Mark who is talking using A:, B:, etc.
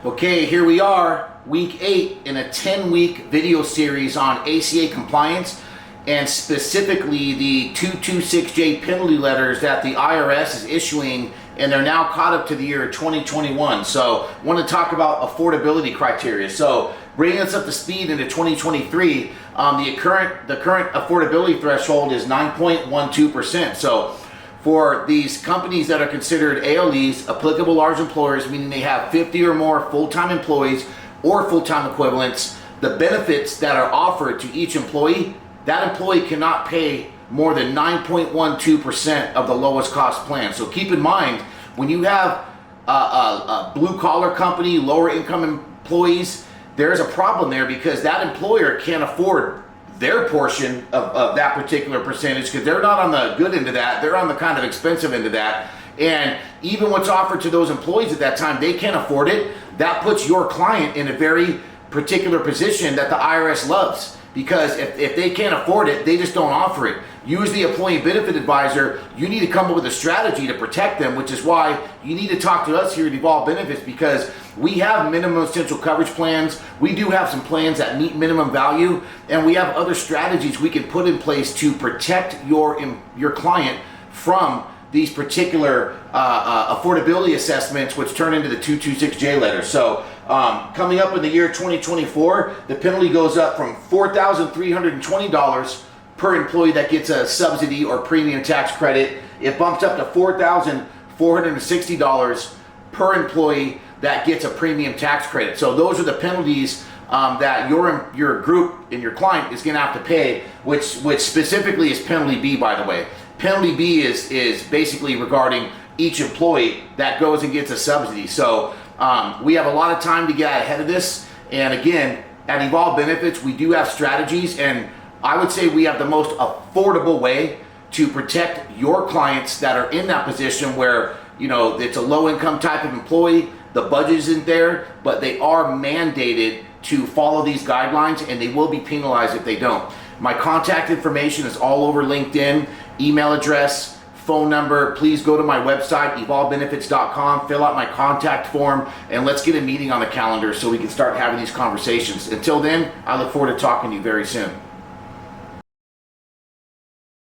A: Okay, here we are, week 8 in a 10-week video series on ACA compliance and specifically the 226J penalty letters that the IRS is issuing, and they're now caught up to the year 2021. So I want to talk about affordability criteria. So bringing us up to speed into 2023, the current affordability threshold is 9.12%. So for these companies that are considered ALEs, applicable large employers, meaning they have 50 or more full-time employees or full-time equivalents, the benefits that are offered to each employee, that employee cannot pay more than 9.12% of the lowest cost plan. So keep in mind, when you have a blue-collar company, lower income employees, there's a problem there because that employer can't afford their portion of that particular percentage because they're not on the good end of that, they're on the kind of expensive end of that. And even what's offered to those employees at that time, they can't afford it. That puts your client in a very particular position that the IRS loves, because if they can't afford it, they just don't offer it. You as the employee benefit advisor, you need to come up with a strategy to protect them, which is why you need to talk to us here at Evolve Benefits, because we have minimum essential coverage plans. We do have some plans that meet minimum value, and we have other strategies we can put in place to protect your client from these particular affordability assessments, which turn into the 226J letters. So coming up in the year 2024, the penalty goes up from $4,320 per employee that gets a subsidy or premium tax credit. It bumps up to $4,460 per employee that gets a premium tax credit. So those are the penalties that your group and your client is going to have to pay, which specifically is penalty B, by the way. Penalty B is basically regarding each employee that goes and gets a subsidy. So we have a lot of time to get ahead of this. And again, at Evolve Benefits, we do have strategies, and I would say we have the most affordable way to protect your clients that are in that position where, you know, it's a low income type of employee, the budget isn't there, but they are mandated to follow these guidelines, and they will be penalized if they don't. My contact information is all over LinkedIn, email address, phone number. Please go to my website, evolvebenefits.com, fill out my contact form, and let's get a meeting on the calendar so we can start having these conversations. Until then, I look forward to talking to you very soon.